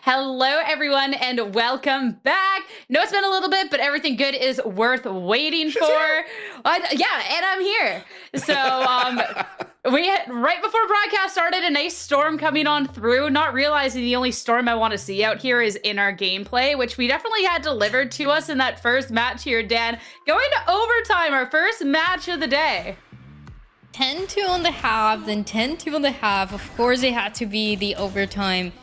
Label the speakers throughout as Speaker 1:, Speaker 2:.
Speaker 1: Hello, everyone, and welcome back. No, it's been a little bit, but everything good is worth waiting for. Yeah, and I'm here. So we had, right before broadcast started, a nice storm coming on through, not realizing the only storm I want to see out here is in our gameplay, which we definitely had delivered to us in that first match here, Dan. Going to overtime, our first match of the day.
Speaker 2: 10-2 on the half, then 10-2 on the half. Of course, it had to be the overtime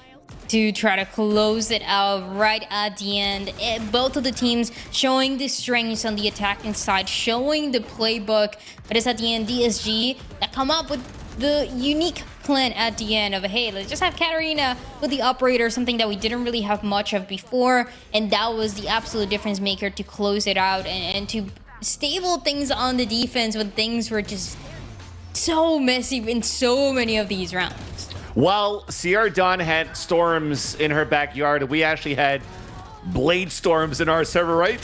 Speaker 2: to try to close it out right at the end. Both of the teams showing the strengths on the attacking side, showing the playbook. But it's at the end DSG that come up with the unique plan at the end of, hey, let's just have Katarina with the operator, something that we didn't really have much of before. And that was the absolute difference maker to close it out and to stable things on the defense when things were just so messy in so many of these rounds.
Speaker 3: While Sierra Dawn had storms in her backyard, we actually had blade storms in our server, right?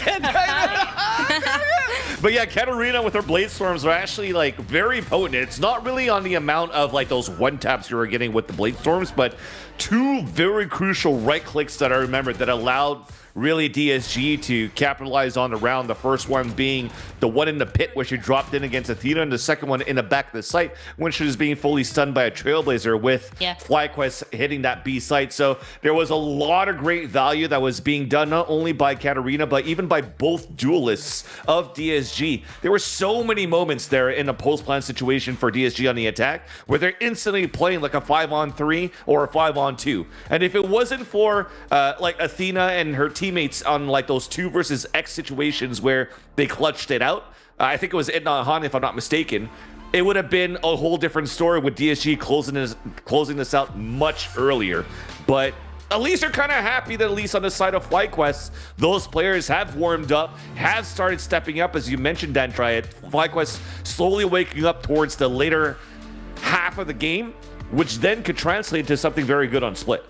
Speaker 3: But yeah, Katarina with her blade storms are actually like very potent. It's not really on the amount of like those one taps you were getting with the blade storms, but two very crucial right clicks that I remember that allowed really DSG to capitalize on the round. The first one being the one in the pit where she dropped in against Athena, and the second one in the back of the site when she was being fully stunned by a Trailblazer with FlyQuest hitting that B site. So there was a lot of great value that was being done not only by Katarina but even by both duelists of DSG. There were so many moments there in a post-plan situation for DSG on the attack where they're instantly playing like a 5-on-3 or a 5-on-2. And if it wasn't for like Athena and her teammates on like those 2 versus X situations where they clutched it out, I think it was Edna and Han if I'm not mistaken, it would have been a whole different story with DSG closing this out much earlier. But at least they're kind of happy that at least on the side of FlyQuest, those players have warmed up, have started stepping up, as you mentioned, Dan Triad. FlyQuest slowly waking up towards the later half of the game, which then could translate to something very good on Split.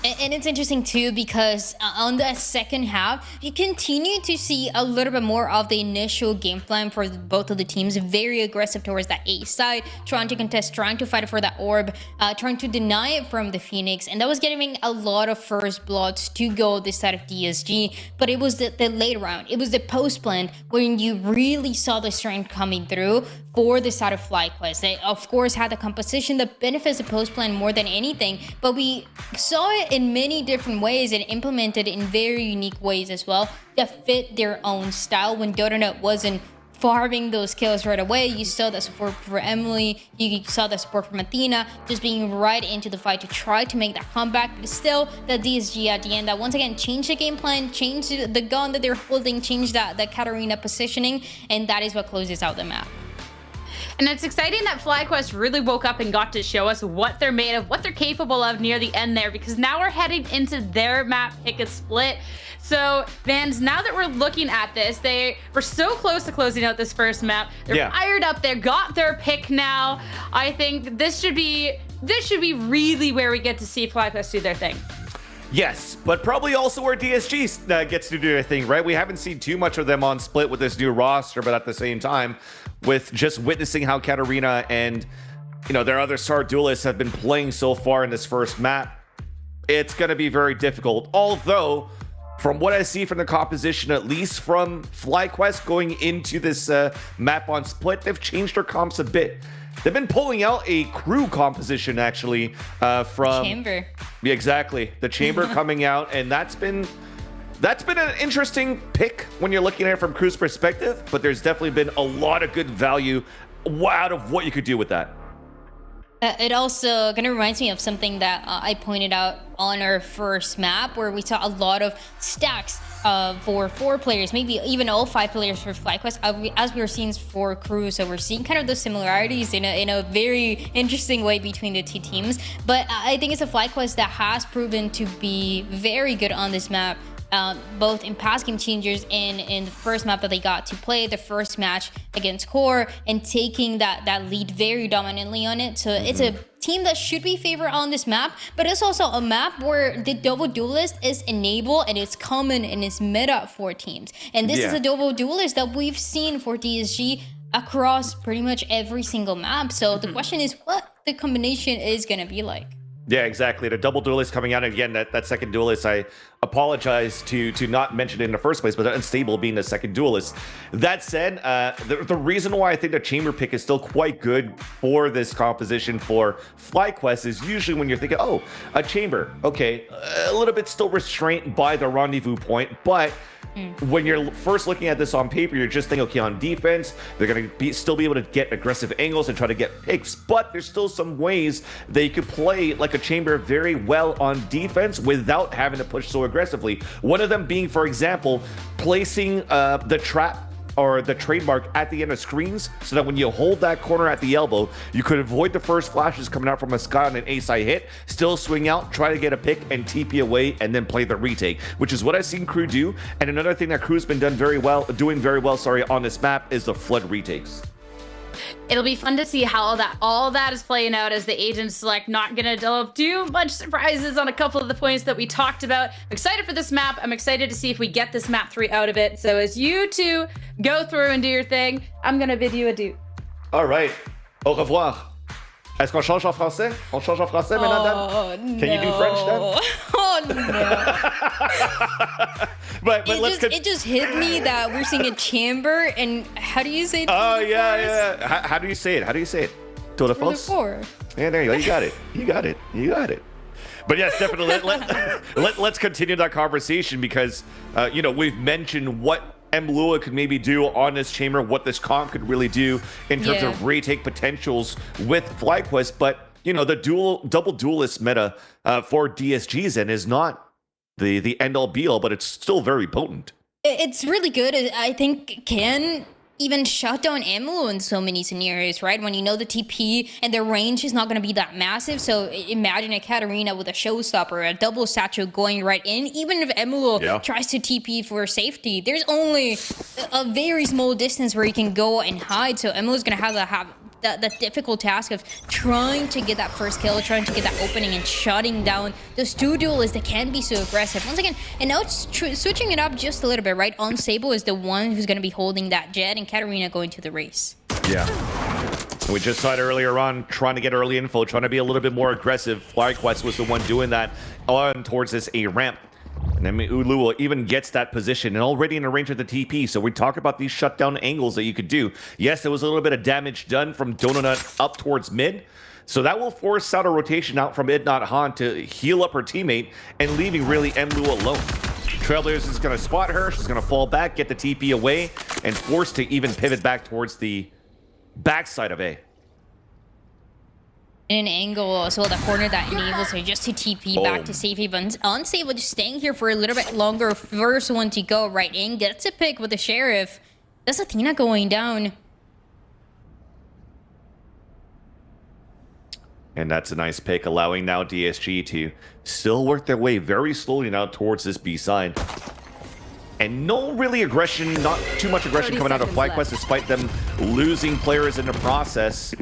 Speaker 2: And it's interesting too because on the second half, you continue to see a little bit more of the initial game plan for both of the teams. Very aggressive towards that A side, trying to contest, trying to fight for that orb, trying to deny it from the Phoenix. And that was getting a lot of first bloods to go this side of DSG. But it was the late round. It was the post plan when you really saw the strength coming through for the side of FlyQuest. They, of course, had the composition that benefits the post plan more than anything. But we saw it in many different ways and implemented in very unique ways as well that fit their own style. When Dotternet wasn't farming those kills right away, you saw the support for Emily, you saw the support from Athena, just being right into the fight to try to make that comeback. But still, the DSG at the end that once again changed the game plan, changed the gun that they're holding, changed the Katarina positioning, and that is what closes out the map.
Speaker 1: And it's exciting that FlyQuest really woke up and got to show us what they're made of, what they're capable of near the end there, because now we're heading into their map pick a split. So, Vans, now that we're looking at this, they were so close to closing out this first map. They're fired up, they got their pick now. I think this should be really where we get to see FlyQuest do their thing.
Speaker 3: Yes, but probably also where DSG gets to do their thing, right? We haven't seen too much of them on Split with this new roster, but at the same time, with just witnessing how Katarina and their other star duelists have been playing so far in this first map, it's going to be very difficult. Although, from what I see from the composition, at least from FlyQuest going into this map on Split, they've changed their comps a bit. They've been pulling out a crew composition actually from
Speaker 2: Chamber.
Speaker 3: Yeah, exactly. The Chamber coming out, and that's been an interesting pick when you're looking at it from crew's perspective, but there's definitely been a lot of good value out of what you could do with that.
Speaker 2: It also kind of reminds me of something that I pointed out on our first map where we saw a lot of stacks for 4 players, maybe even all 5 players for FlyQuest, as we were seeing for crew. So we're seeing kind of those similarities in a very interesting way between the two teams. But I think it's a FlyQuest that has proven to be very good on this map. Both in past game changers and in the first map that they got to play, the first match against Core, and taking that lead very dominantly on it. So it's a team that should be favored on this map, but it's also a map where the double duelist is enabled and it's common and it's meta for teams. And this is a double duelist that we've seen for DSG across pretty much every single map. So the question is what the combination is going to be like.
Speaker 3: Yeah, exactly. The double duelist coming out again. That second duelist, I apologize to not mention it in the first place, but unstable being the second duelist. That said, the reason why I think the chamber pick is still quite good for this composition for FlyQuest is usually when you're thinking, oh, a chamber, okay, a little bit still restrained by the rendezvous point, but when you're first looking at this on paper, you're just thinking, okay, on defense, they're going to still be able to get aggressive angles and try to get picks, but there's still some ways that you could play like a chamber very well on defense without having to push so aggressively. One of them being, for example, placing the trap or the trademark at the end of screens so that when you hold that corner at the elbow, you could avoid the first flashes coming out from a Sky on an A-side hit, still swing out, try to get a pick and TP away, and then play the retake, which is what I've seen Crew do. And another thing that Crew's been doing very well on this map is the flood retakes.
Speaker 1: It'll be fun to see how all that is playing out as the agent select not gonna develop too much surprises on a couple of the points that we talked about. I'm excited for this map. I'm excited to see if we get this map 3 out of it. So as you two go through and do your thing, I'm gonna bid you adieu.
Speaker 3: All right. Au revoir. Est-ce qu'on change en français? On change en français maintenant, Dan? Can you do French, Dan?
Speaker 2: Oh no.
Speaker 3: but
Speaker 2: it just hit me that we're seeing a chamber, and how do you say it?
Speaker 3: Oh, yeah. How do you say it? Tour de force? Yeah, there you go. You got it. But yes, definitely. Let's continue that conversation because, we've mentioned what Mlua could maybe do on this chamber, what this comp could really do in terms of retake potentials with FlyQuest. But, the double duelist meta for DSG's and is not the end-all be-all, but it's still very potent.
Speaker 2: It's really good. I think can even shut down ammo in so many scenarios, right? When you know the TP and the range is not going to be that massive. So imagine a Katarina with a showstopper, a double satchel going right in. Even if Emulo tries to TP for safety, there's only a very small distance where you can go and hide. So Emulo's going to have the difficult task of trying to get that first kill, trying to get that opening and shutting down those two duelists that can be so aggressive. Once again, and now it's switching it up just a little bit, right? Unsable is the one who's going to be holding that jet and Katarina going to the race. Yeah.
Speaker 3: We just saw it earlier on, trying to get early info, trying to be a little bit more aggressive. FlyQuest was the one doing that on towards this A ramp. And then Ulu even gets that position and already in the range of the TP. So we talk about these shutdown angles that you could do. Yes, there was a little bit of damage done from Donut up towards mid. So that will force out a rotation out from Idnot Han to heal up her teammate and leaving really Mlu alone. Trailblazers is going to spot her. She's going to fall back, get the TP away, and forced to even pivot back towards the backside of A.
Speaker 2: In an angle as well, the corner that enables her just to TP back to safety, but Unstable just staying here for a little bit longer. First one to go right in, gets a pick with the Sheriff. That's Athena going down.
Speaker 3: And that's a nice pick, allowing now DSG to still work their way very slowly now towards this B side. And no really aggression, not too much aggression coming out of FlyQuest, despite them losing players in the process.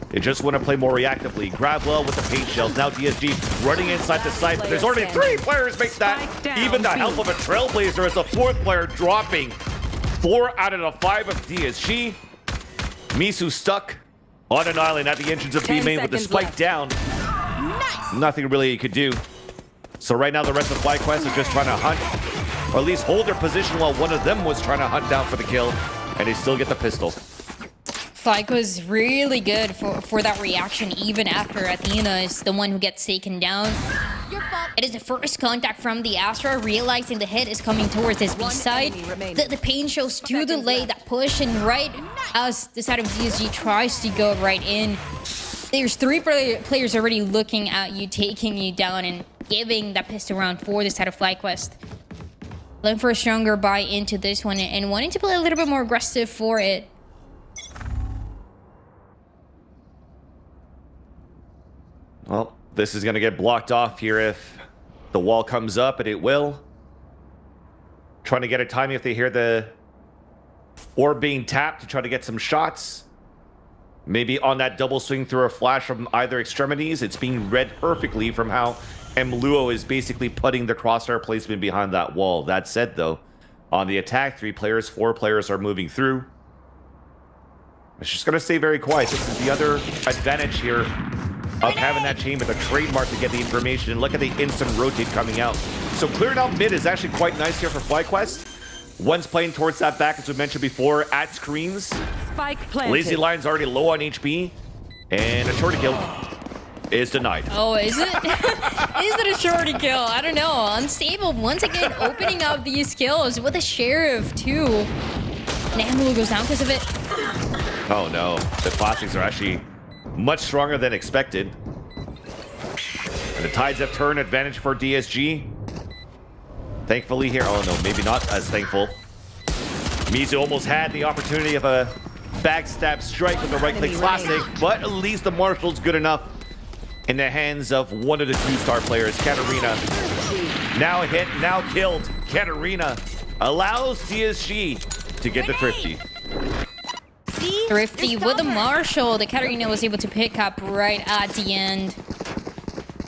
Speaker 3: They just want to play more reactively. Grab well with the paint shells. Now DSG running inside the site, but there's already 3 players make that. Even the help of a Trailblazer as a 4th player dropping. 4 out of the 5 of DSG. Misu stuck on an island at the entrance of B main with the spike down. Nice. Nothing really he could do. So right now the rest of FlyQuest are just trying to hunt, or at least hold their position while one of them was trying to hunt down for the kill, and they still get the pistol.
Speaker 2: Flyke was really good for that reaction, even after Athena is the one who gets taken down. It is the first contact from the Astra, realizing the hit is coming towards his B side. The pain shows to delay that push, and right as the side of DSG tries to go right in, there's 3 players already looking at you, taking you down, and giving that pistol round for the side of FlyQuest. Looking for a stronger buy into this one and wanting to play a little bit more aggressive for it.
Speaker 3: Well, this is going to get blocked off here if the wall comes up, and it will. Trying to get a timing if they hear the orb being tapped to try to get some shots. Maybe on that double swing through a flash from either extremities. It's being read perfectly from how Mluo is basically putting the crosshair placement behind that wall. That said, though, on the attack, 3 players, 4 players are moving through. It's just going to stay very quiet. This is the other advantage here of having that chamber, the trademark to get the information. And look at the instant rotate coming out. So clearing out mid is actually quite nice here for FlyQuest. One's playing towards that back, as we mentioned before, at screens.
Speaker 4: Spike planted.
Speaker 3: Lazy Lion's already low on HP, and a shorty kill is denied.
Speaker 2: Oh, is it? Is it a shorty kill? I don't know. Unstable once again opening up these kills with a Sheriff too. Namlu goes down because of it.
Speaker 3: Oh no, the classics are actually much stronger than expected. And the tides have turned, advantage for DSG. Thankfully here, oh no, maybe not as thankful. Mizu almost had the opportunity of a backstab strike with the right click classic, but at least the Marshall's good enough in the hands of one of the 2-star players, Katarina. Now hit, now killed. Katarina allows DSG to get the Thrifty.
Speaker 2: Thrifty with the Marshall that Katarina was able to pick up right at the end.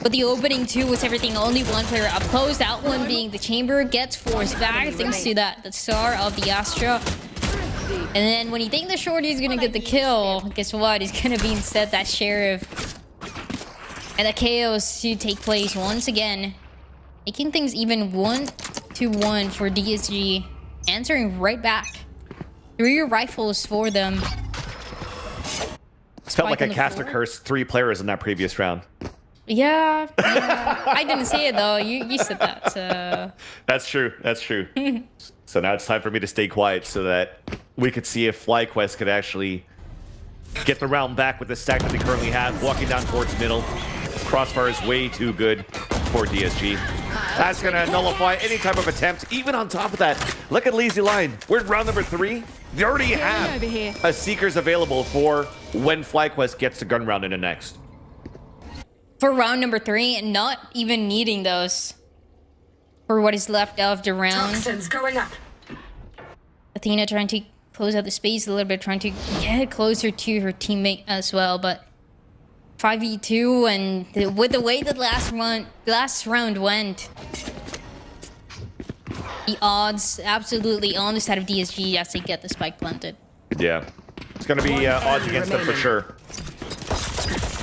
Speaker 2: But the opening too was everything. Only one player up close. That one being the Chamber gets forced back thanks to that the star of the Astra. And then when you think the shorty is gonna get the kill, guess what? He's gonna be instead that Sheriff. And the chaos to take place once again, making things even 1-1 for DSG. Answering right back. 3 rifles for them.
Speaker 3: Felt like a caster curse 3 players in that previous round.
Speaker 2: Yeah. I didn't say it though. You said that. So.
Speaker 3: That's true. That's true. So now it's time for me to stay quiet so that we could see if FlyQuest could actually get the round back with the stack that they currently have. Walking down towards middle. Crossfire is way too good for DSG. That's going to nullify any type of attempt. Even on top of that, look at Lazy Lion. We're in round number 3. They already have a Seekers available for when FlyQuest gets to gun round in the next.
Speaker 2: For round number 3, and not even needing those for what is left of the round.
Speaker 4: Toxins going up.
Speaker 2: Athena trying to close out the space a little bit, trying to get closer to her teammate as well, but 5v2, and with the way that last round went, the odds absolutely on the side of DSG as they get the spike planted.
Speaker 3: Yeah, it's going to be odds against them for sure.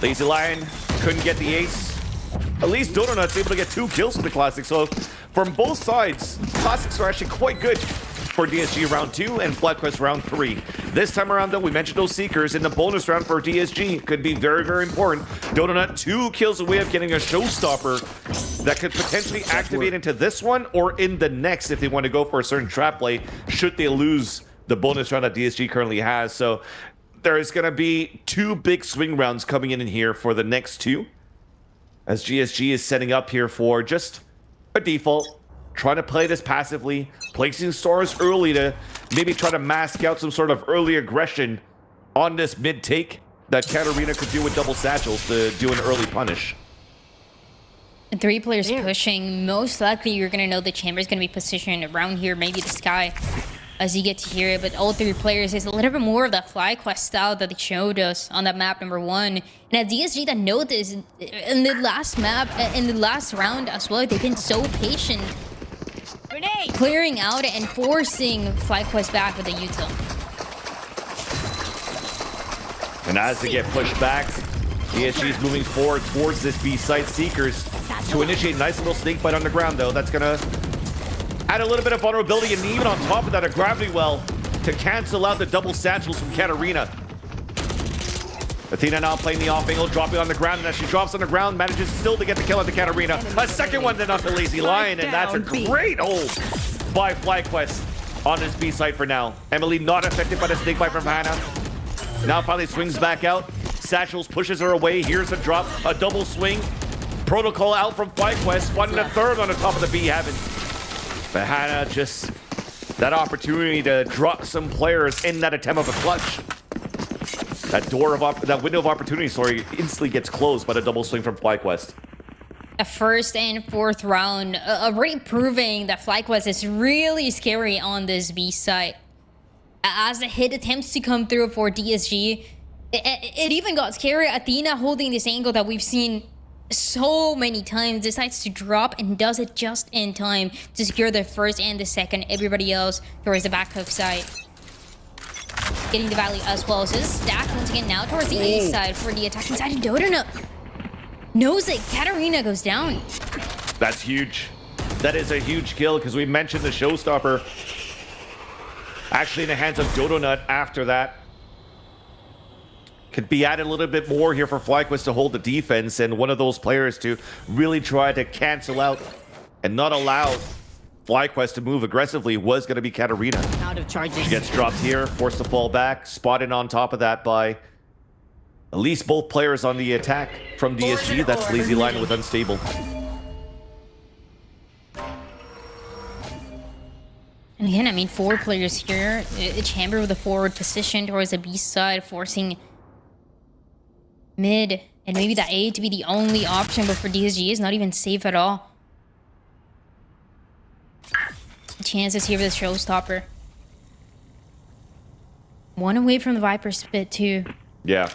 Speaker 3: Lazy Lion couldn't get the ace. At least Donut's able to get 2 kills with the Classic. So from both sides, Classics are actually quite good for DSG round 2 and FlyQuest round 3. This time around, though, we mentioned those Seekers in the bonus round for DSG. Could be very, very important. Donut 2 kills away of getting a showstopper that could potentially activate into this one or in the next if they want to go for a certain trap play, should they lose the bonus round that DSG currently has. So there is going to be 2 big swing rounds coming in here for the next 2, as GSG is setting up here for just a default, trying to play this passively, placing stars early to maybe try to mask out some sort of early aggression on this mid take that Katarina could do with double satchels to do an early punish.
Speaker 2: 3 players pushing. Most likely you're going to know the chamber is going to be positioned around here, maybe the sky, as you get to hear it. But all 3 players is a little bit more of that FlyQuest style that they showed us on that map number 1. And at DSG that noticed in the last map, in the last round as well, they've been so patient, clearing out and forcing FlyQuest back with the util.
Speaker 3: And as they get pushed back, DSG is moving forward towards this B site. Seekers to initiate a nice little snake bite on the ground, though. That's going to add a little bit of vulnerability, and even on top of that, a gravity well to cancel out the double satchels from Katarina. Athena now playing the off angle, dropping on the ground, and as she drops on the ground, manages still to get the kill onto Katarina. A second one then off the Lazy Lion, and that's a great hold by FlyQuest on this B site for now. Emily not affected by the snake bite from Hannah. Now finally swings back out. Satchels pushes her away. Here's a drop, a double swing. Protocol out from FlyQuest, finding a third on the top of the B heaven. But Hannah just that opportunity to drop some players in that attempt of a clutch. That window of opportunity, instantly gets closed by the double swing from FlyQuest.
Speaker 2: A first and 4th round, already proving that FlyQuest is really scary on this B site. As the hit attempts to come through for DSG, it even got scary. Athena holding this angle that we've seen so many times, decides to drop and does it just in time to secure the first and the second. Everybody else towards the back hook side, getting the value as well. So this is stacked once again now towards the A side for the attacking side of Dodona. knows that Katarina goes down.
Speaker 3: That's huge. That is a huge kill because we mentioned the showstopper. Actually in the hands of Dodonut after that. Could be added a little bit more here for FlyQuest to hold the defense and one of those players to really try to cancel out and not allow FlyQuest to move aggressively was going to be Katarina.
Speaker 4: Out of charges.
Speaker 3: She gets dropped here, forced to fall back, spotted on top of that by at least both players on the attack from DSG. That's Lazy Line with Unstable.
Speaker 2: And again, I mean, 4 players here. A Chamber with a forward position towards the B side, forcing mid and maybe that A to be the only option, but for DSG is not even safe at all. Chances here for the showstopper. 1 away from the Viper's Pit too.
Speaker 3: Yeah.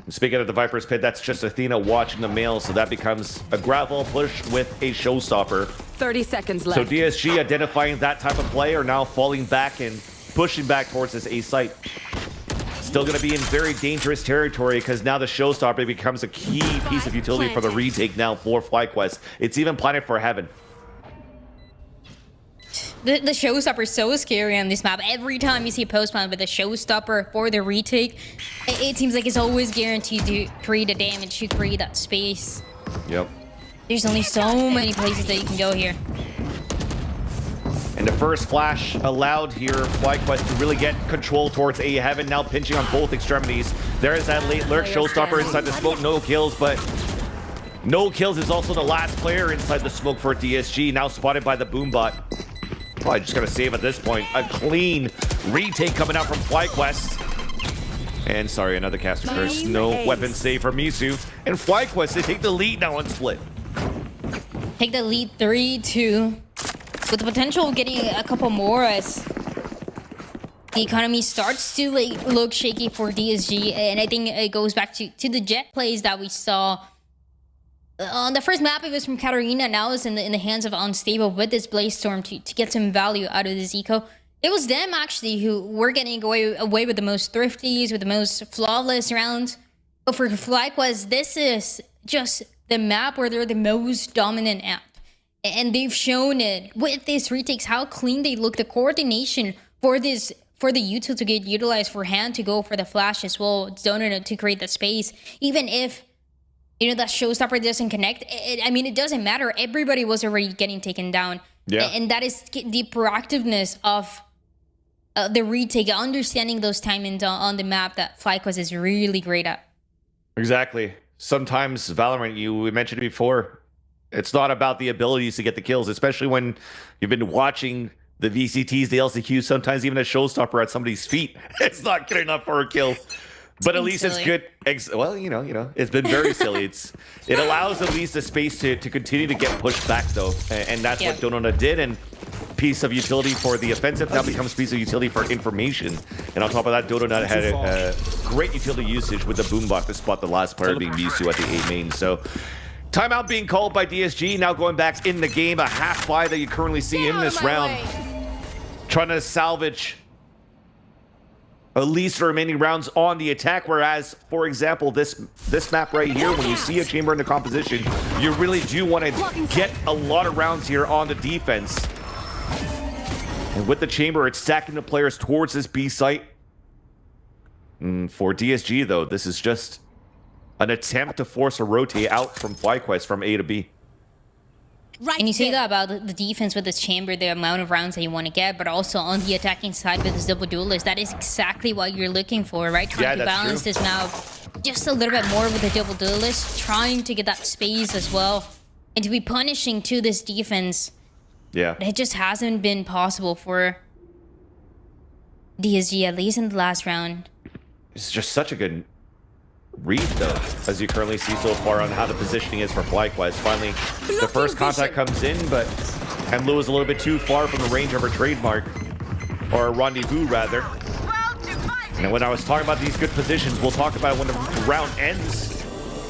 Speaker 3: Speaking of the Viper's Pit, that's just Athena watching the mail, so that becomes a gravel push with a showstopper.
Speaker 4: 30 seconds left.
Speaker 3: So DSG identifying that type of play are now falling back and pushing back towards this A site. Still going to be in very dangerous territory because now the showstopper becomes a key piece of utility for the retake now for FlyQuest. It's even planted for heaven.
Speaker 2: The showstopper is so scary on this map. Every time you see a post plant with a showstopper for the retake, it seems like it's always guaranteed to create a damage, to create that space.
Speaker 3: Yep.
Speaker 2: There's only so many places that you can go here.
Speaker 3: And the first flash allowed here FlyQuest to really get control towards A Heaven, now pinching on both extremities. There's that late lurk showstopper inside the smoke, no kills, but no kills is also the last player inside the smoke for DSG, now spotted by the Boombot. Probably just gonna save at this point. A clean retake coming out from FlyQuest. And sorry, another caster curse. No weapon save for Misu. And FlyQuest, they take the lead now on split.
Speaker 2: Take the lead 3-2. With the potential of getting a couple more as the economy starts to look shaky for DSG. And I think it goes back to the jet plays that we saw. On the first map, it was from Katarina. Now it's in the hands of Unstable with this Blaze Storm to get some value out of this eco. It was them, actually, who were getting away with the most thrifties, with the most flawless rounds. But for FlyQuest, this is just the map where they're the most dominant at. And they've shown it with these retakes, how clean they look. The coordination for the util to get utilized, for Hand to go for the flash as well, Donut to create the space. Even if, you know, that showstopper doesn't connect, I mean, it doesn't matter. Everybody was already getting taken down.
Speaker 3: Yeah.
Speaker 2: And that is the proactiveness of the retake, understanding those timings on the map that FlyQuest is really great at.
Speaker 3: Exactly. Sometimes Valorant, we mentioned it before, it's not about the abilities to get the kills, especially when you've been watching the VCTs, the LCQs, sometimes even a showstopper at somebody's feet. It's not good enough for a kill. But at least silly. It's good. Well, you know, it's been very silly. It allows at least the space to continue to get pushed back, though. And that's what Donona did. And piece of utility for the offensive now becomes piece of utility for information. And on top of that, Donona had a great utility usage with the Boombot to spot the last player being Misu at the A main. So timeout being called by DSG, now going back in the game. A half buy that you currently see in this round. Trying to salvage at least the remaining rounds on the attack, whereas, for example, this map right here, when you see a chamber in the composition, you really do want to get a lot of rounds here on the defense. And with the chamber, it's stacking the players towards this B site. For DSG, though, this is just an attempt to force a rotate out from FlyQuest from A to B.
Speaker 2: Right. And you say that about the defense with this chamber, the amount of rounds that you want to get, but also on the attacking side with this double duelist, that is exactly what you're looking for, right? Trying to balance this now just a little bit more with the double duelist, trying to get that space as well, and to be punishing to this defense.
Speaker 3: Yeah.
Speaker 2: It just hasn't been possible for DSG, at least in the last round.
Speaker 3: It's just such a good read, though, as you currently see so far on how the positioning is for FlyQuest. Finally, the first contact comes in, but Hemlu is a little bit too far from the range of her trademark, or rendezvous, rather. And when I was talking about these good positions, we'll talk about it when the round ends.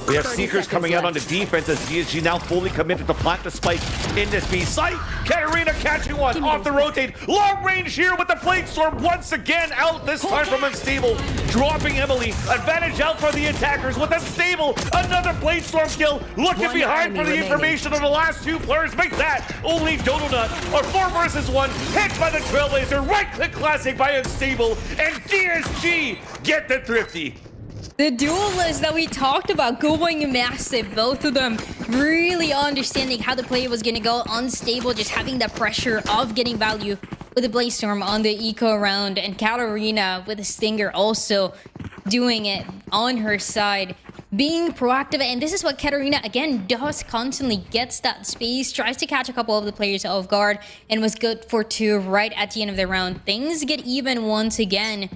Speaker 3: We have Seekers coming out on the defense as DSG now fully committed to plant the spike in this B site. Katarina catching one off the rotate. Long range here with the Blade Storm once again out, this time from Unstable. Dropping Emily. Advantage out for the attackers with Unstable. Another Blade Storm kill. Looking behind for the information on the last two players. Make that only Donut. Or 4 versus 1. Hit by the Trailblazer. Right click classic by Unstable. And DSG get the thrifty.
Speaker 2: The duelists that we talked about going massive, both of them really understanding how the play was going to go. Unstable, just having the pressure of getting value with the Blade Storm on the eco round, and Katarina with the Stinger also doing it on her side, being proactive. And this is what Katarina again does constantly, gets that space, tries to catch a couple of the players off guard, and was good for 2 right at the end of the round. Things get even once again.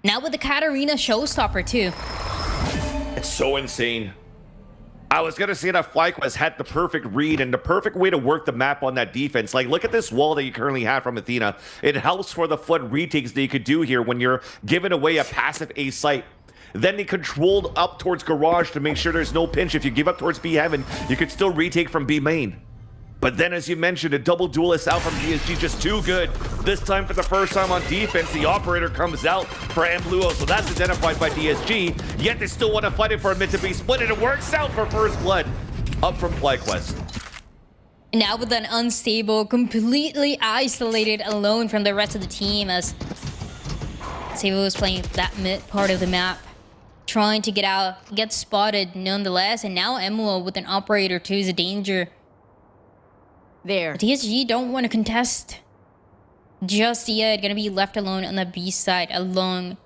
Speaker 2: Now with the Katarina showstopper too.
Speaker 3: It's so insane. I was going to say that FlyQuest had the perfect read and the perfect way to work the map on that defense. Like, look at this wall that you currently have from Athena. It helps for the flood retakes that you could do here when you're giving away a passive A site. Then they controlled up towards Garage to make sure there's no pinch. If you give up towards B Heaven, you could still retake from B main. But then, as you mentioned, a double duelist out from DSG, just too good. This time, for the first time on defense, the operator comes out for Mluo, so that's identified by DSG. Yet they still want to fight it for a mid to be split, and it works out for first blood up from FlyQuest.
Speaker 2: Now with an Unstable, completely isolated, alone from the rest of the team, as Sable was playing that mid part of the map, trying to get out, get spotted nonetheless, and now Mluo with an operator too is a danger.
Speaker 4: There.
Speaker 2: DSG don't want to contest just yet. Gonna be left alone on the B side, along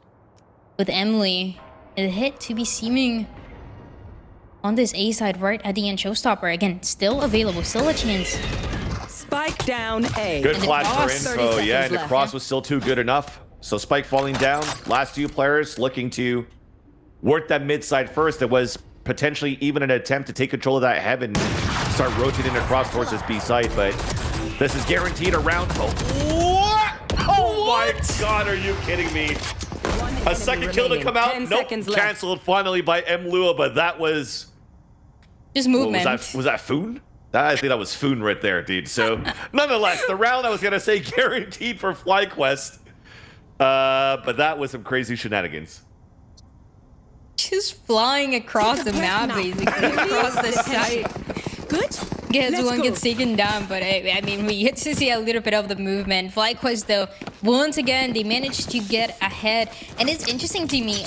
Speaker 2: with Emily. The hit to be seeming on this A side right at the end. Showstopper again, still available, still a chance.
Speaker 4: Spike down A.
Speaker 3: Good flash for
Speaker 4: 30
Speaker 3: info, yeah, and the
Speaker 4: left.
Speaker 3: cross was still too good enough. So Spike falling down. Last 2 players looking to work that mid side first. It was potentially even an attempt to take control of that heaven, start rotating across towards this B site, but this is guaranteed a round. Oh my god, are you kidding me? A second kill to come out? Nope, canceled finally by Mluo, but that was...
Speaker 2: Just movement.
Speaker 3: Was that Foon? I think that was Foon right there, dude. So, nonetheless, the round I was going to say guaranteed for FlyQuest, but that was some crazy shenanigans.
Speaker 2: Just flying across the map, basically, across the site.
Speaker 4: Good.
Speaker 2: Gets one gets taken down, but I mean, we get to see a little bit of the movement. FlyQuest, though, once again, they managed to get ahead. And it's interesting to me,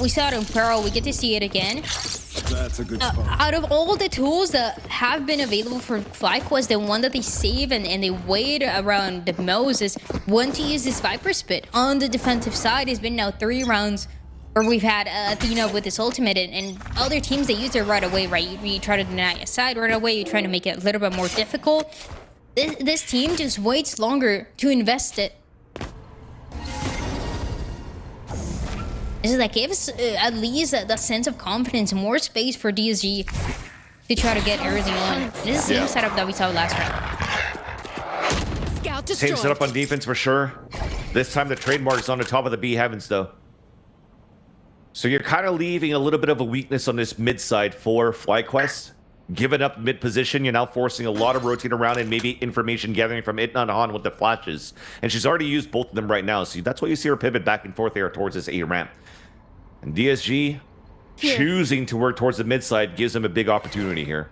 Speaker 2: we saw it in Pearl, we get to see it again.
Speaker 5: That's a good spot.
Speaker 2: Out of all the tools that have been available for FlyQuest, the one that they save and they wait around the most is when to use this Viper Spit. On the defensive side, it's been now 3 rounds where we've had Athena with his ultimate, and other teams, they use it right away, right? You try to deny a side right away, you try to make it a little bit more difficult. This team just waits longer to invest it. This is that gives at least the sense of confidence, more space for DSG to try to get everything on. This is the same setup that we saw last round.
Speaker 4: Scout
Speaker 3: Same
Speaker 4: destroyed.
Speaker 3: setup on defense for sure. This time the trademark's on the top of the B Heavens, though. So you're kind of leaving a little bit of a weakness on this mid side for FlyQuest. Giving up mid position, you're now forcing a lot of rotating around and maybe information gathering from Itna Han with the flashes. And she's already used both of them right now, so that's why you see her pivot back and forth there towards this A ramp. And DSG choosing to work towards the mid side gives them a big opportunity here.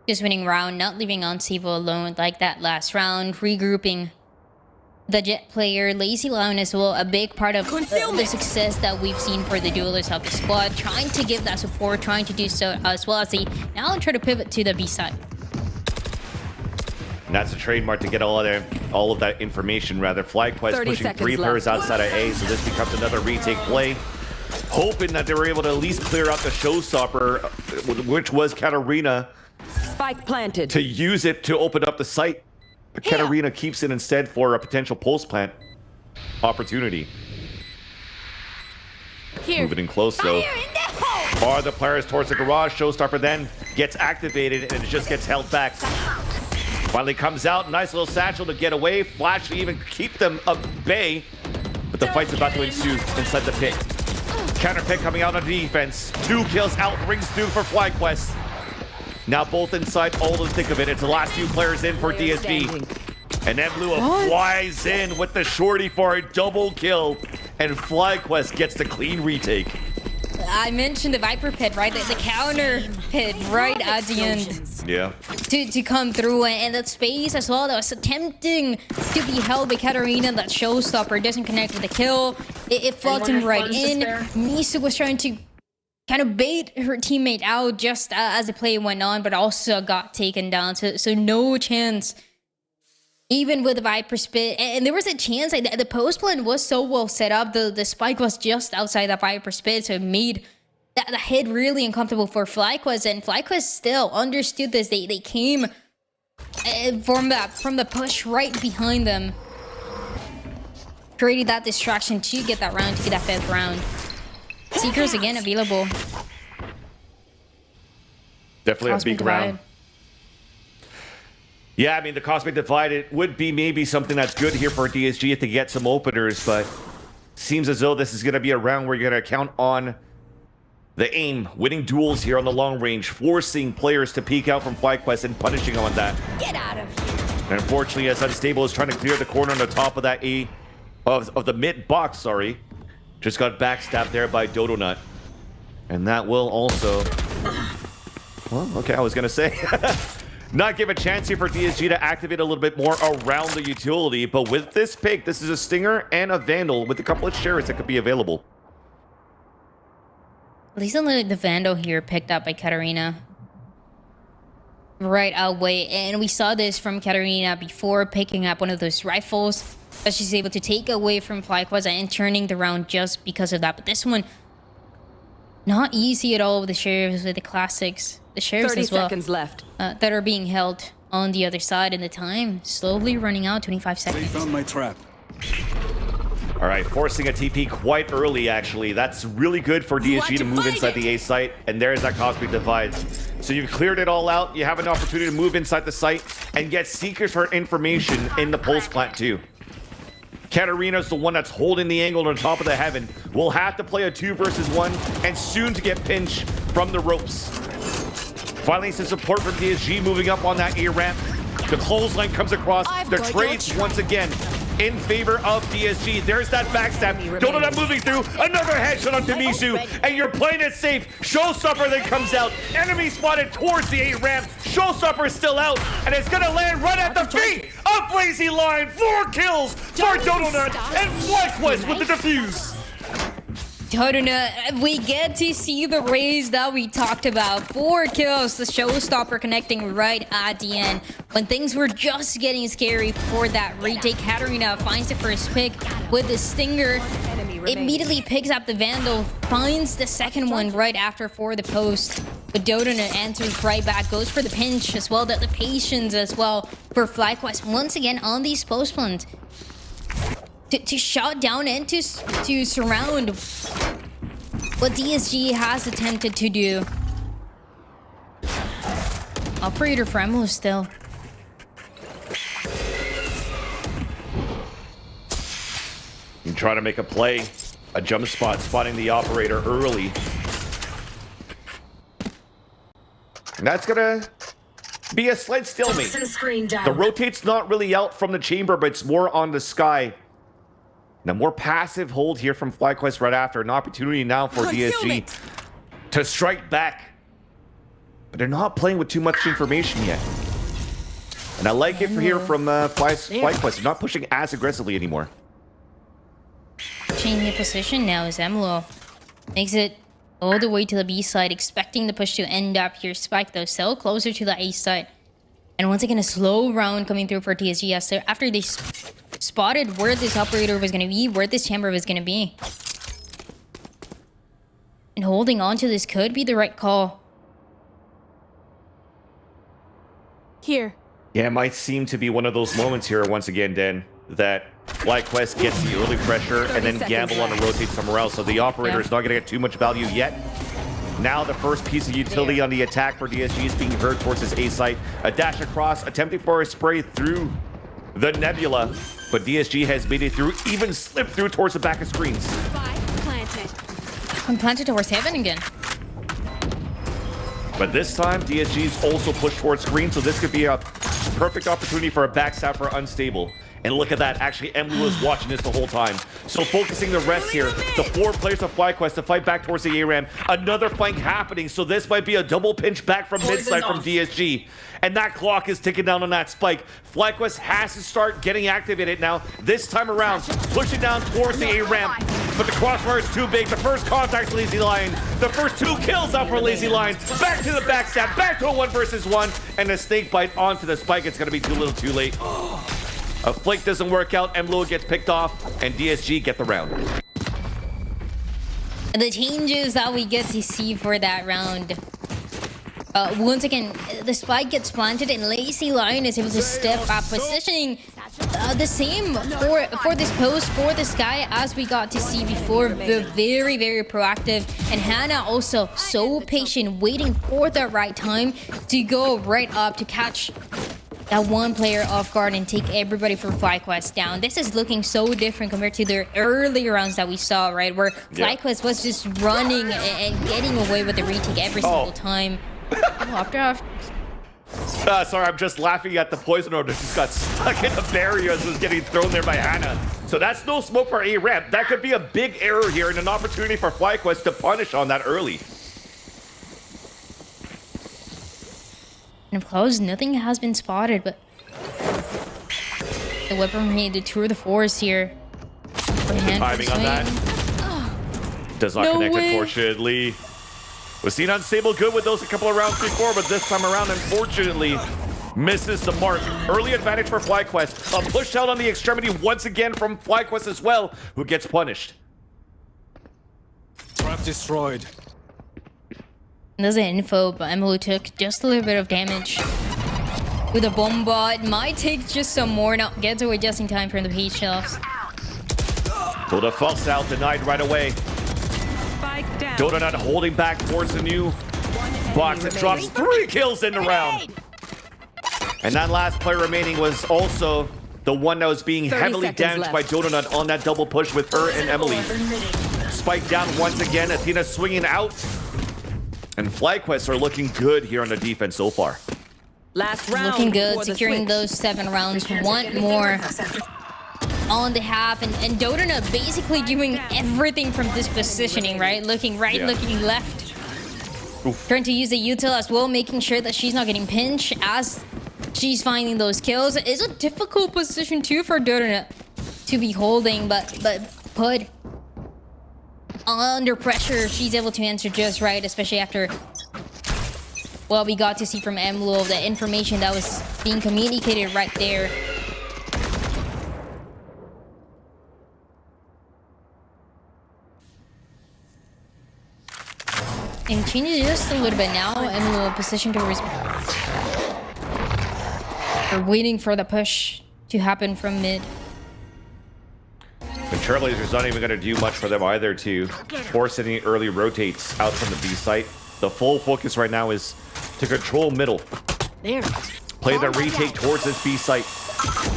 Speaker 2: Just winning round, not leaving Unstable alone like that last round, regrouping the Jet player, Lazy Lion as well, a big part of the success that we've seen for the duelists of the squad, trying to give that support, trying to do so as well as they now try to pivot to the B side.
Speaker 3: And that's a trademark to get all of that information, rather. FlyQuest pushing 3 players outside of A, so this becomes another retake play. Hoping that they were able to at least clear out the showstopper, which was Katarina,
Speaker 4: Spike planted.
Speaker 3: to use it to open up the site. But Katarina keeps it instead for a potential pulse plant opportunity.
Speaker 4: Here.
Speaker 3: Moving in close, though. Are the players towards the garage. Showstopper then gets activated, and it just gets held back. Finally comes out. Nice little satchel to get away. Flash to even keep them at bay. But the fight's about to ensue inside the pit. Counter pick coming out on defense. 2 kills out, rings through for FlyQuest. Now both inside all the thick of it. It's the last 2 players in for DSG. And Emlua flies in with the shorty for a double kill. And FlyQuest gets the clean retake.
Speaker 2: I mentioned the Viper pit, right? The counter pit right at the end.
Speaker 3: Yeah.
Speaker 2: To come through, and that space as well that was attempting to be held by Katarina. That showstopper doesn't connect with the kill. It floats him right in. Misu was trying to kind of bait her teammate out just as the play went on, but also got taken down. So no chance. Even with the Viper spit, and there was a chance, like the post plan was so well set up, the spike was just outside that Viper spit, so it made the hit really uncomfortable for FlyQuest, and FlyQuest still understood this. They came from the push right behind them, created that distraction to get that round, to get that 5th round. Seekers again available.
Speaker 3: Definitely a big round. Yeah, I mean, the Cosmic Divide, it would be maybe something that's good here for DSG if they get some openers, but seems as though this is going to be a round where you're going to count on the aim, winning duels here on the long range, forcing players to peek out from FlyQuest and punishing on that.
Speaker 4: Get out of here.
Speaker 3: And unfortunately, as Unstable is trying to clear the corner on the top of that of the mid box, sorry, just got backstabbed there by Dodonut. And that will also... Well, okay, I was going to say... Not give a chance here for DSG to activate a little bit more around the utility, but with this pick, this is a Stinger and a Vandal with a couple of shares that could be available.
Speaker 2: At least the Vandal here picked up by Katarina. Right away, and we saw this from Katarina before picking up one of those rifles that she's able to take away from FlyQuest and turning the round just because of that. But this one, not easy at all with the sheriffs, with the classics. The sheriffs
Speaker 4: 30
Speaker 2: as well,
Speaker 4: seconds left.
Speaker 2: that are being held on the other side, and the time slowly running out. 25
Speaker 5: They
Speaker 2: seconds.
Speaker 5: found my trap.
Speaker 3: All right, forcing a TP quite early, actually. That's really good for DSG to move inside the A site, and there's that Cosmic Divide. So you've cleared it all out. You have an opportunity to move inside the site and get Seekers for information in the pulse plant, too. Katarina's the one that's holding the angle on top of the heaven. We'll have to play a 2 versus 1, and soon to get pinched from the ropes. Finally, some support from DSG moving up on that A ramp. The clothesline comes across. The trades once again in favor of DSG. There's that backstab. Donut moving through. Another headshot on Misu. And you're playing it safe. Showstopper then comes out. Enemy spotted towards the A ramp. Showstopper is still out. And it's going to land right at the feet of Lazy Lion. 4 kills for Donut. And FlyQuest with the defuse.
Speaker 2: Dodonut, we get to see the raise that we talked about. 4 kills, the showstopper connecting right at the end. When things were just getting scary for that retake, Katarina finds the first pick with the Stinger. Immediately picks up the Vandal, finds the second one right after for the post. But Dodonut answers right back, goes for the pinch as well, the patience as well for FlyQuest. Once again on these post plans. To shut down and to surround what DSG has attempted to do. Operator Fremlo still.
Speaker 3: You try to make a play, a jump spot, spotting the operator early. And that's gonna be a slight stalemate. The rotate's not really out from the chamber, but it's more on the sky. And a more passive hold here from FlyQuest right after. An opportunity now for DSG to strike back. But they're not playing with too much information yet. And I like it here from FlyQuest. They're not pushing as aggressively anymore.
Speaker 2: Changing the position now is Emlo. Makes it all the way to the B side, expecting the push to end up here. Spike though, still closer to the A side. And once again, a slow round coming through for DSG after they spotted where this operator was going to be, where this chamber was going to be. And holding on to this could be the right call.
Speaker 4: Here.
Speaker 3: Yeah, it might seem to be one of those moments here once again, Dan, that FlyQuest gets the early pressure and then gamble on a rotate somewhere else. So the operator is not going to get too much value yet. Now the first piece of utility on the attack for DSG is being heard towards his A site. A dash across, attempting for a spray through the nebula. But DSG has made it through, even slipped through towards the back of screens.
Speaker 2: Planted towards heaven again.
Speaker 3: But this time, DSG's also pushed towards screen, so this could be a perfect opportunity for a backstab for Unstable. And look at that, actually, Emily was watching this the whole time. So focusing the rest here, the 4 players of FlyQuest to fight back towards the ARAM. Another flank happening, so this might be a double pinch back from midside from DSG. And that clock is ticking down on that spike. FlyQuest has to start getting activated now. This time around, pushing down towards the ARAM. But the crossfire is too big. The first contact's Lazy Lion. The first 2 kills out for Lazy Lion. Back to the backstab, back to a 1 versus 1. And a snake bite onto the spike. It's gonna be too little too late. A flick doesn't work out, Emlo gets picked off, and DSG get the round.
Speaker 2: The changes that we get to see for that round. Once again, the spike gets planted and Lazy Lion is able to step up, positioning the same for this post, for the Sky, as we got to see before. Very, very proactive. And Hannah also so patient, waiting for the right time to go right up to catch that one player off guard and take everybody for FlyQuest down. This is looking so different compared to the earlier rounds that we saw, right? Where FlyQuest was just running and getting away with the retake every single time.
Speaker 3: Sorry, I'm just laughing at the poison order that just got stuck in a barrier as it was getting thrown there by Hannah. So that's no smoke for ARAM. That could be a big error here and an opportunity for FlyQuest to punish on that early.
Speaker 2: And of course, nothing has been spotted, but the weaponry, the tour de force here.
Speaker 3: Timing on that. Does not connect, unfortunately. We've seen Unstable good with those a couple of rounds before, but this time around, unfortunately, misses the mark. Early advantage for FlyQuest. A push out on the extremity once again from FlyQuest as well, who gets punished.
Speaker 5: Trap destroyed.
Speaker 2: There's an info, but Emily took just a little bit of damage with a bomb bot. Might take just some more. Now gets away just in time from the peach shelves.
Speaker 3: So the false out denied right away. Donut holding back towards the new box. It drops 3 kills in the round. And that last player remaining was also the one that was being heavily damaged by Donut on that double push with her and Emily. Spike down once again. Athena swinging out. And FlyQuest are looking good here on the defense so far.
Speaker 4: Last round.
Speaker 2: Looking good, securing those 7 rounds. Want more on the half, and Dodona basically doing everything from this positioning, right? Looking right, looking left.
Speaker 3: Oof.
Speaker 2: Trying to use the util as well, making sure that she's not getting pinched as she's finding those kills. It's a difficult position too for Dodona to be holding, but put under pressure, she's able to answer just right, especially after what we got to see from Emlo, the information that was being communicated right there. And changes just a little bit now. Emlo position to respond. We're waiting for the push to happen from mid.
Speaker 3: The Trailblazers not even going to do much for them either to force any early rotates out from the B site. The full focus right now is to control middle.
Speaker 4: There.
Speaker 3: Play the retake towards this B site.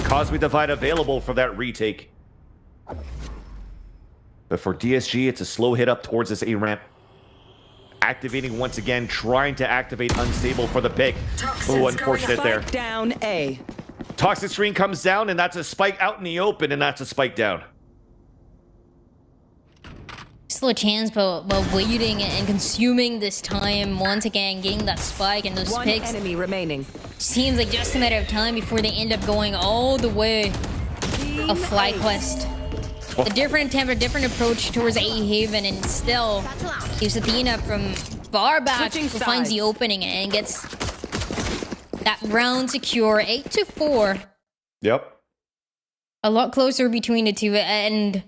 Speaker 3: Cosmic Divide available for that retake. But for DSG, it's a slow hit up towards this A ramp. Activating once again, trying to activate Unstable for the pick. Oh, unfortunate there.
Speaker 4: Down A.
Speaker 3: Toxic Screen comes down, and that's a spike out in the open, and that's a spike down.
Speaker 2: Still a chance, but waiting and consuming this time. Once again, getting that spike and those
Speaker 4: One
Speaker 2: picks.
Speaker 4: enemy remaining.
Speaker 2: Seems like just a matter of time before they end up going all the way of FlyQuest. A different attempt, a different approach towards A Haven, and still use Athena from far back who finds the opening and gets that round secure. 8-4.
Speaker 3: Yep.
Speaker 2: A lot closer between the two, and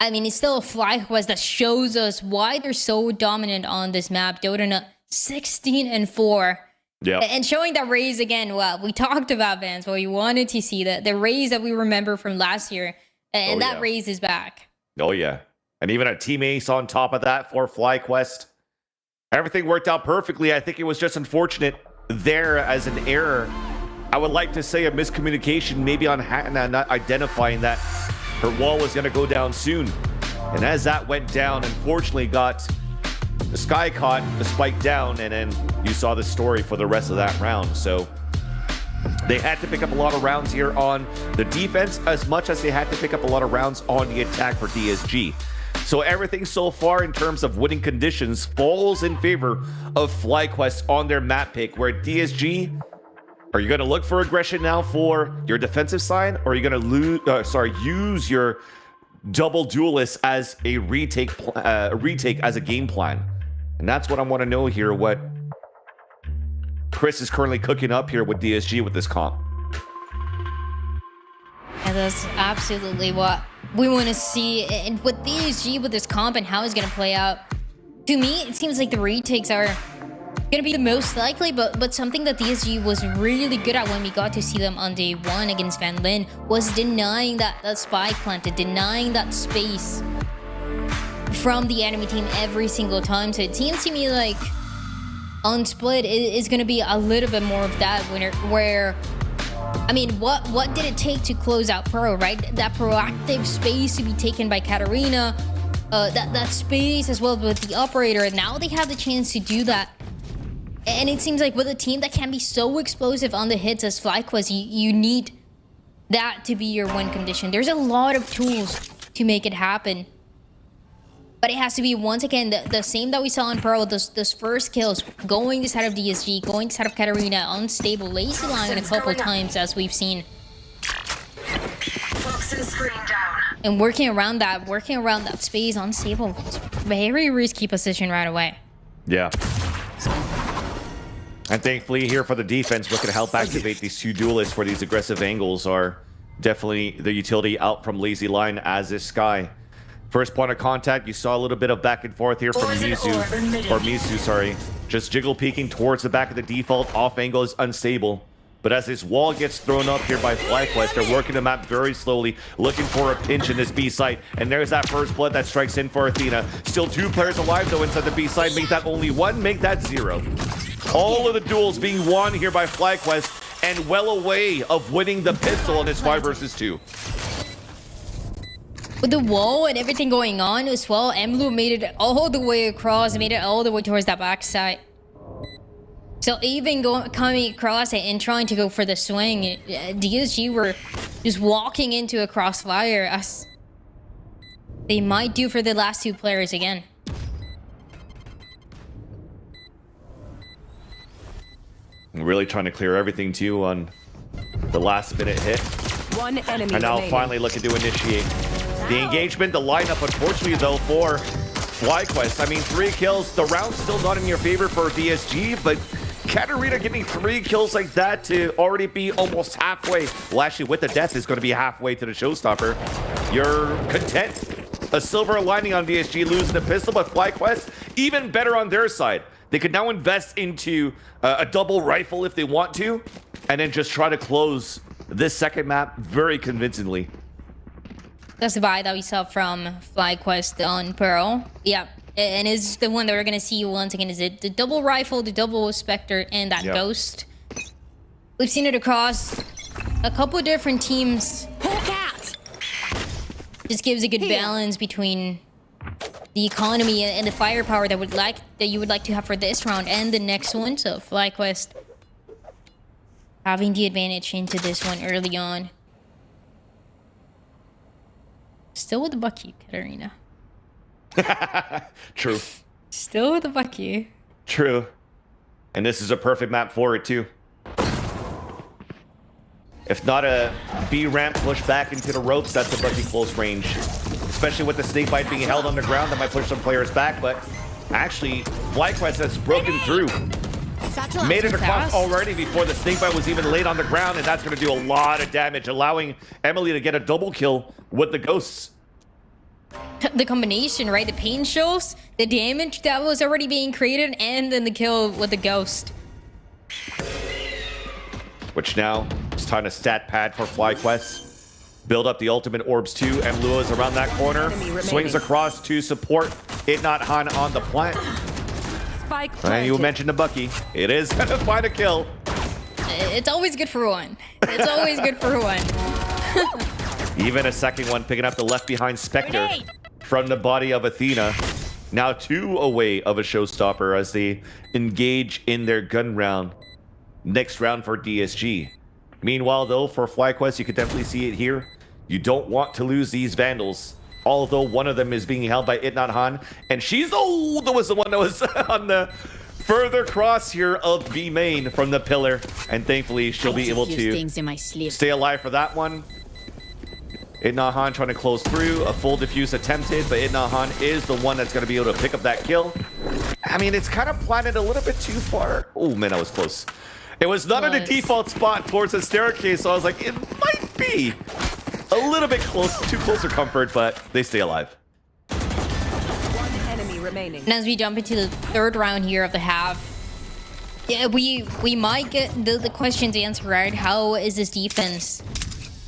Speaker 2: I mean, it's still a FlyQuest that shows us why they're so dominant on this map. Dota 16-4.
Speaker 3: Yeah.
Speaker 2: And showing that raise again, well, we talked about Vance, well, we wanted to see the raise that we remember from last year. And that raise is back.
Speaker 3: Oh, yeah. And even a team ace on top of that for FlyQuest. Everything worked out perfectly. I think it was just unfortunate there as an error. I would like to say a miscommunication maybe on Hannah not identifying that her wall was going to go down soon. And as that went down, unfortunately got the Sky caught the spike down, and then you saw the story for the rest of that round. So they had to pick up a lot of rounds here on the defense as much as they had to pick up a lot of rounds on the attack for DSG. So everything so far in terms of winning conditions falls in favor of FlyQuest on their map pick, where DSG, are you going to look for aggression now for your defensive side, or are you going to use your double duelist as a retake as a game plan? And that's what I want to know here, what Chris is currently cooking up here with DSG with this comp.
Speaker 2: And that's absolutely what we want to see. And with DSG, with this comp and how it's going to play out, to me, it seems like the retakes are going to be the most likely, but something that DSG was really good at when we got to see them on day one against Van Lin was denying that spike planted, denying that space from the enemy team every single time. So it seems to me like on Split is going to be a little bit more of that where I mean, what did it take to close out Pro, right? That proactive space to be taken by Katarina, that space as well with the operator, and now they have the chance to do that. And it seems like with a team that can be so explosive on the hits as FlyQuest, you need that to be your win condition. There's a lot of tools to make it happen. But it has to be, once again, the same that we saw in Pearl, those first kills, going to side of DSG, going to side of Katarina, unstable, lazy line a couple times, as we've seen. And working around that space, unstable, very risky position right away.
Speaker 3: Yeah. And thankfully here for the defense, what can help activate these two duelists for these aggressive angles are definitely the utility out from lazy line as is Sky. First point of contact, you saw a little bit of back and forth here from Mizu, sorry. Just jiggle peeking towards the back of the default, off angle is unstable. But as this wall gets thrown up here by FlyQuest, they're working the map very slowly, looking for a pinch in this B site. And there's that first blood that strikes in for Athena. Still 2 players alive though inside the B site, make that only 1, make that 0. All of the duels being won here by FlyQuest, and well away of winning the pistol in this 5 versus 2.
Speaker 2: With the wall and everything going on as well, Emlu made it all the way across, made it all the way towards that backside. So even coming across it and trying to go for the swing, DSG were just walking into a crossfire, as they might do for the last 2 players again.
Speaker 3: Really trying to clear everything too on the last minute hit.
Speaker 4: One enemy
Speaker 3: And now
Speaker 4: remaining.
Speaker 3: finally looking to initiate the engagement, the lineup, unfortunately though, for FlyQuest. I mean, 3 kills, the round's still not in your favor for DSG, but Katarina getting 3 kills like that to already be almost halfway. Well, actually, with the death is going to be halfway to the showstopper. You're content. A silver lining on DSG losing the pistol, but FlyQuest, even better on their side. They could now invest into a double rifle if they want to, and then just try to close this second map very convincingly.
Speaker 2: That's the vibe that we saw from FlyQuest on Pearl. Yeah, and it's the one that we're gonna see once again. Is it the double rifle, the double Spectre, and that Ghost? We've seen it across a couple different teams. Just gives a good balance between the economy and the firepower that you would like to have for this round and the next one. So FlyQuest having the advantage into this one early on. Still with the Bucky, Katarina.
Speaker 3: True.
Speaker 2: Still with the Bucky.
Speaker 3: True. And this is a perfect map for it too. If not a B ramp push back into the ropes, that's a Bucky close range. Especially with the snake bite being held on the ground, that might push some players back, but actually, FlyQuest has broken through. Made it across already before the snake bite was even laid on the ground, and that's going to do a lot of damage, allowing Emily to get a double kill with the ghosts.
Speaker 2: The combination, right? The pain shows, the damage that was already being created, and then the kill with the ghost.
Speaker 3: Which now is time to stat pad for FlyQuest. Build up the ultimate orbs too. Emlua is around that corner. Swings across to support it not Han on the plant. And you mentioned the Bucky. It is going to find a kill.
Speaker 2: It's always good for one. It's always good for one.
Speaker 3: Even a second one picking up the left behind Spectre. from the body of Athena. Now 2 away of a showstopper as they engage in their gun round. Next round for DSG. Meanwhile, though, for FlyQuest, you can definitely see it here. You don't want to lose these Vandals. Although one of them is being held by Itnat Han. And she's that was the one that was on the further cross here of B main from the pillar. And thankfully, she'll be able to stay alive for that one. Itnat Han trying to close through. A full defuse attempted, but Itnat Han is the one that's going to be able to pick up that kill. I mean, it's kind of planted a little bit too far. Oh, man, that was close. It was not in the default spot towards the staircase, so I was like, it might be a little bit close, too close for comfort, but they stay alive.
Speaker 4: One enemy remaining.
Speaker 2: And as we jump into the third round here of the half, yeah, we might get the questions answered, right? How is this defense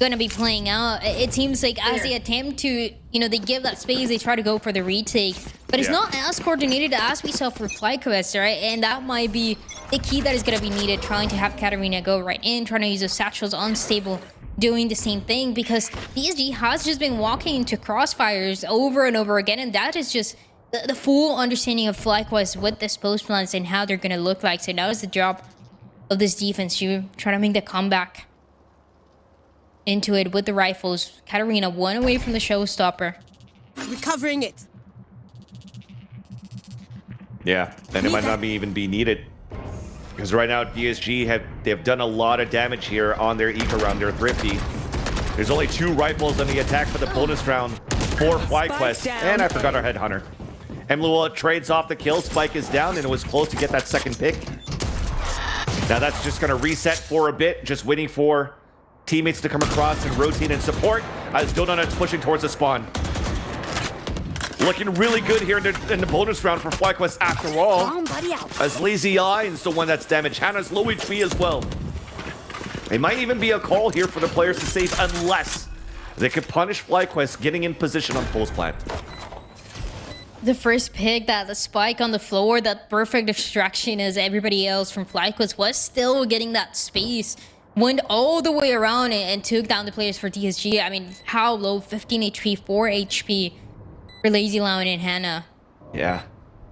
Speaker 2: gonna be playing out? It seems like as they attempt to, they give that space, they try to go for the retake, but it's not as coordinated as we saw for FlyQuest, right? And that might be the key that is gonna be needed, trying to have Katarina go right in, trying to use those satchels unstable, doing the same thing, because DSG has just been walking into crossfires over and over again, and that is just the full understanding of FlyQuest with this post plans and how they're gonna look like. So now is the job of this defense to try to make the comeback into it with the rifles. Katarina 1 away from the showstopper.
Speaker 4: Recovering it.
Speaker 3: Yeah, and it might not even be needed. Because right now DSG they've done a lot of damage here on their eco round. They're thrifty. There's only 2 rifles on the attack for the bonus round for FlyQuest. And I forgot our headhunter. Emlua trades off the kill. Spike is down, and it was close to get that second pick. Now that's just going to reset for a bit, just waiting for teammates to come across and rotate and support as Donut's pushing towards the spawn. Looking really good here in the bonus round for FlyQuest after all. As Lazy Eye is the one that's damaged. Hannah's low HP as well. It might even be a call here for the players to save unless they could punish FlyQuest getting in position on post plant.
Speaker 2: The first pick, the spike on the floor, that perfect distraction as everybody else from FlyQuest was still getting that space. Went all the way around and took down the players for DSG. I mean, how low? 15 HP, 4 HP for Lazy Lion and Hannah.
Speaker 3: Yeah,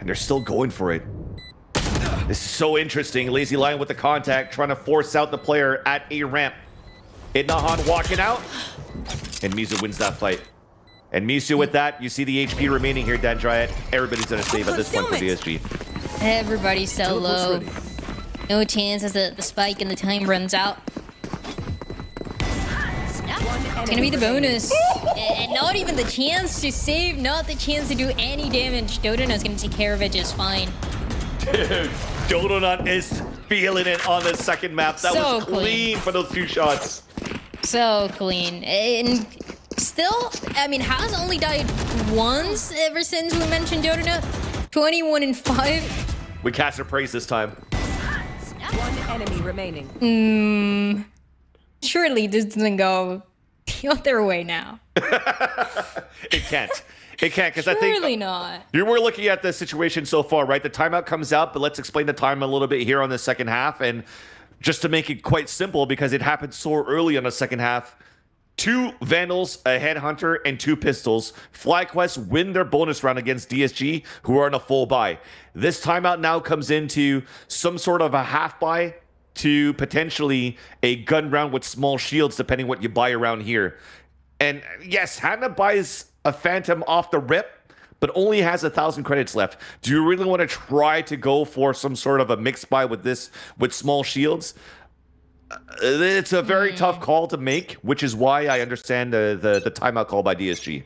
Speaker 3: and they're still going for it. This is so interesting. Lazy Lion with the contact, trying to force out the player at a ramp. Itnat Han walking out, and Mizu wins that fight. And Mizu with that, you see the HP remaining here, Dendriat. Everybody's gonna save at this point for DSG.
Speaker 2: Everybody's so low. No chance as the spike and the time runs out. It's gonna be the bonus. And not even the chance to save, not the chance to do any damage. Dodona's gonna take care of it just fine.
Speaker 3: Dude, Dodonut is feeling it on the second map. That
Speaker 2: So
Speaker 3: was clean for those 2 shots.
Speaker 2: So clean. And still, I mean, has only died once ever since we mentioned Dodonut. 21 and 5.
Speaker 3: We cast her praise this time.
Speaker 4: One enemy remaining.
Speaker 2: Surely this doesn't go the other way now.
Speaker 3: It can't. It can't, because I think
Speaker 2: Surely not.
Speaker 3: you were looking at the situation so far, right? The timeout comes out, but let's explain the time a little bit here on the second half. And just to make it quite simple, because it happened so early on the second half, 2 Vandals, a Headhunter, and 2 Pistols. FlyQuest win their bonus round against DSG, who are on a full buy. This timeout now comes into some sort of a half buy to potentially a gun round with small shields, depending what you buy around here. And yes, Hannah buys a Phantom off the rip, but only has 1,000 credits left. Do you really want to try to go for some sort of a mixed buy with small shields? It's a very tough call to make, which is why I understand the timeout call by DSG.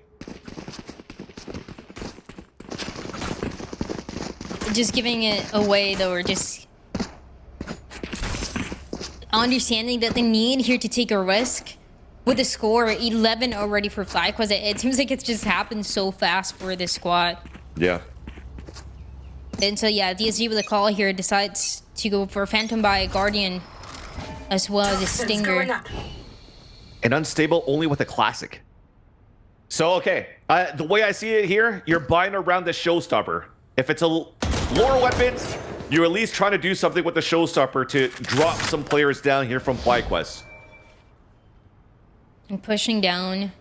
Speaker 2: Just giving it away, though, or just understanding that the need here to take a risk with the score 11 already for FlyQuest. It seems like it's just happened so fast for this squad.
Speaker 3: Yeah.
Speaker 2: And so, yeah, DSG with a call here decides to go for Phantom by Guardian as well as a Stinger.
Speaker 3: And unstable only with a classic. So, okay. The way I see it here, you're buying around the showstopper. If it's a lore weapon, you're at least trying to do something with the showstopper to drop some players down here from FlyQuest.
Speaker 2: And pushing down.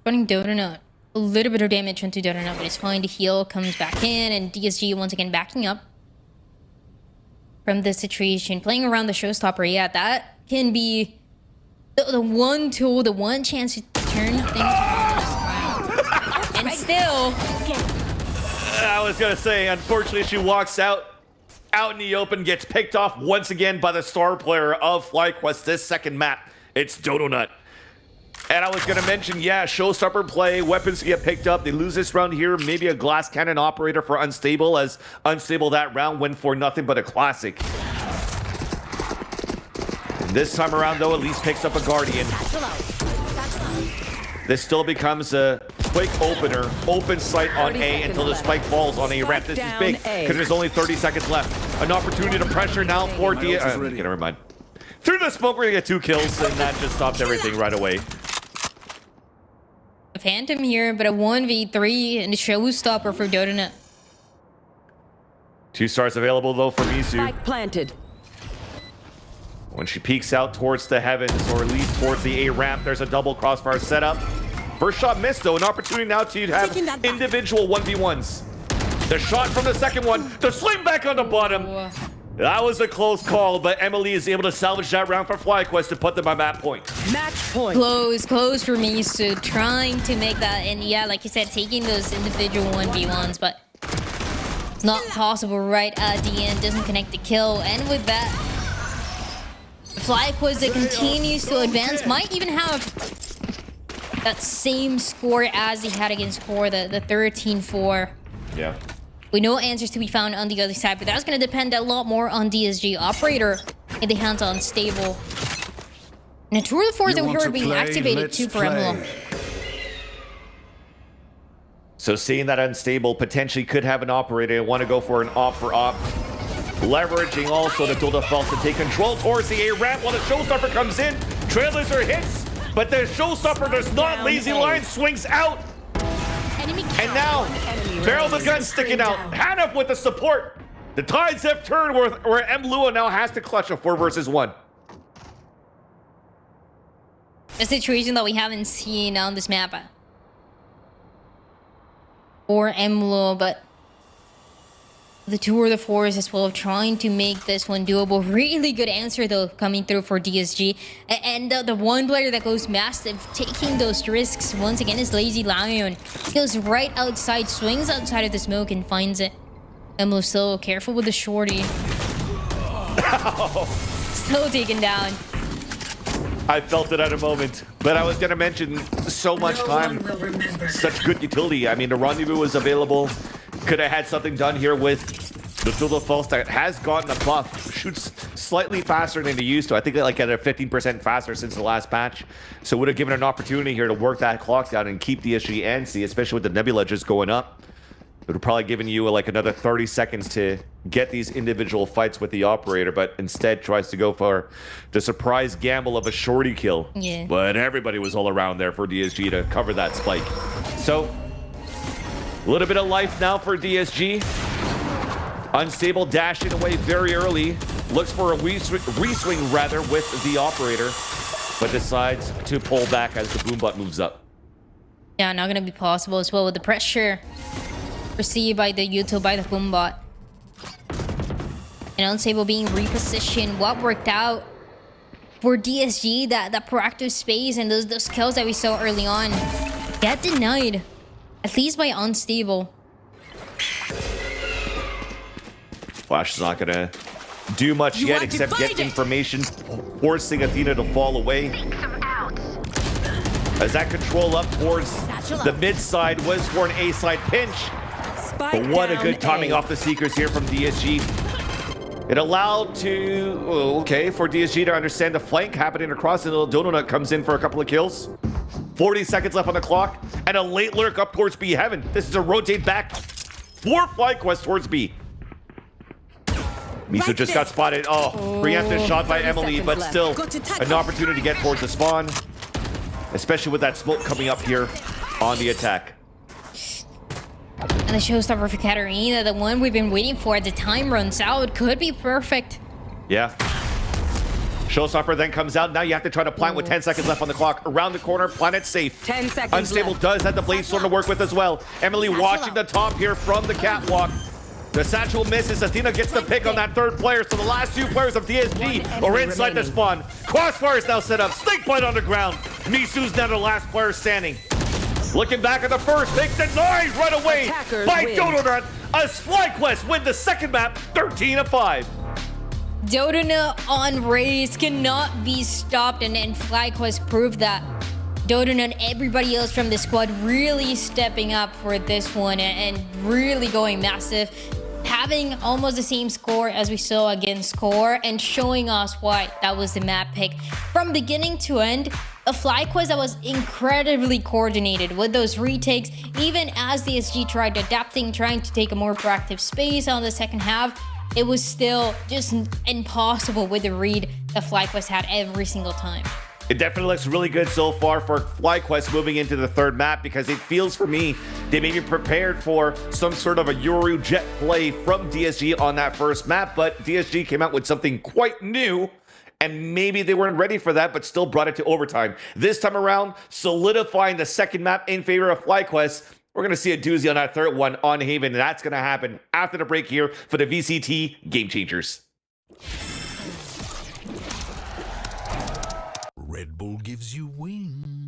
Speaker 2: Running Donut. a little bit of damage onto Donut, but it's fine to heal. Comes back in, and DSG once again backing up from this situation. Playing around the showstopper, yeah, that can be the one tool, the one chance to turn things around. And still...
Speaker 3: I was gonna say, unfortunately, she walks out in the open, gets picked off once again by the star player of FlyQuest this second map. It's Donut. And I was gonna mention, yeah, showstopper play, weapons get picked up. They lose this round here, maybe a glass cannon operator for Unstable, as Unstable that round went for nothing but a classic. This time around, though, at least picks up a Guardian. This still becomes a quick opener, open sight on A until the spike falls on A ramp. This is big because there's only 30 seconds left. An opportunity to pressure now for D. Okay, never mind. Through the smoke, we're gonna get 2 kills, and that just stops everything right away.
Speaker 2: A Phantom here, but a 1v3 and a showstopper for Donut.
Speaker 3: 2 stars available though for Misu.
Speaker 4: Spike planted.
Speaker 3: When she peeks out towards the heavens, or at least towards the A ramp, there's a double crossfire setup. First shot missed, though. An opportunity now to have individual 1v1s. The shot from the second one, the sling back on the bottom. That was a close call, but Emily is able to salvage that round for FlyQuest to put them on that point.
Speaker 4: Match point.
Speaker 2: Close for me, so trying to make that, and yeah, like you said, taking those individual 1v1s, but it's not possible right at the end. Doesn't connect the kill, and with that, FlyQuest that continues to advance might even have that same score as he had against Core, the 13-4.
Speaker 3: Yeah.
Speaker 2: With no answers to be found on the other side, but that's going to depend a lot more on DSG operator in the hands on Stable. And a tour de force that we heard being activated too for Emlo.
Speaker 3: So seeing that Unstable potentially could have an operator and want to go for an op for op. Leveraging also the Tilda Falls to take control towards the A ramp while the showstopper comes in. Trailblazer hits, but the showstopper does not. Lazy Lion swings out. And now, barrel the gun sticking out. Hanif with the support. The tides have turned where M. Lua now has to clutch a 4 versus 1.
Speaker 2: A situation that we haven't seen on this map. Or Emlo, but the tour de force as well, trying to make this one doable. Really good answer though coming through for DSG, and the one player that goes massive taking those risks once again is Lazy Lion. Goes right outside, swings outside of the smoke and finds it. Emlo so careful with the shorty. Still taken down.
Speaker 3: I felt it at a moment, but I was gonna mention so much time, such good utility. I mean, the rendezvous was available. Could have had something done here with the Tilda False that has gotten a buff. Shoots slightly faster than they used to. I think like at a 15% faster since the last patch. So would have given an opportunity here to work that clock down and keep DSG antsy, especially with the Nebula just going up. It would have probably given you like another 30 seconds to get these individual fights with the operator, but instead tries to go for the surprise gamble of a shorty kill.
Speaker 2: Yeah.
Speaker 3: But everybody was all around there for DSG to cover that spike. So a little bit of life now for DSG. Unstable dashing away very early. Looks for a re-swing rather with the operator, but decides to pull back as the boombot moves up.
Speaker 2: Yeah, not gonna be possible as well with the pressure received by the util by the boombot. And Unstable being repositioned. What worked out for DSG, that proactive space and those kills that we saw early on, get denied. At least by Unstable.
Speaker 3: Flash is not gonna do much yet except get information, forcing Athena to fall away. As that control up towards the mid side was for an A side pinch. But what a good timing off the Seekers here from DSG. It allowed for DSG to understand the flank happening across, and little Donut comes in for a couple of kills. 40 seconds left on the clock, and a late lurk up towards B heaven. This is a rotate back for FlyQuest towards B. Miso just got spotted. Oh, preemptive shot by Emily, but still an opportunity to get towards the spawn, especially with that smoke coming up here on the attack.
Speaker 2: And the showstopper for Katarina, the one we've been waiting for. The time runs out. Could be perfect.
Speaker 3: Yeah. Showstopper then comes out. Now you have to try to plant with 10 seconds left on the clock. Around the corner, plant it safe.
Speaker 4: 10 seconds
Speaker 3: Unstable
Speaker 4: left.
Speaker 3: does have the blade storm to work with as well. Emily watching the top here from the catwalk. The satchel misses. Athena gets the pick on that third player. So the last two players of DSG are inside the spawn. Crossfire is now set up. Snakebite on the ground. Misu's now the last player standing. Looking back at the first pick, denied right away
Speaker 4: Attackers
Speaker 3: by
Speaker 4: win.
Speaker 3: Donut as FlyQuest win the second map 13-5.
Speaker 2: Dodona on Raze cannot be stopped, and FlyQuest proved that. Dodona and everybody else from the squad really stepping up for this one and really going massive, having almost the same score as we saw against Core, and showing us why that was the map pick. From beginning to end, a FlyQuest that was incredibly coordinated with those retakes, even as DSG tried adapting, trying to take a more proactive space on the second half. It was still just impossible with the read that FlyQuest had every single time.
Speaker 3: It definitely looks really good so far for FlyQuest moving into the third map, because it feels for me they may be prepared for some sort of a Yoru jet play from DSG on that first map, but DSG came out with something quite new, and maybe they weren't ready for that, but still brought it to overtime. This time around, solidifying the second map in favor of FlyQuest. We're going to see a doozy on that third one on Haven, and that's going to happen after the break here for the VCT Game Changers.
Speaker 5: Red Bull gives you wings.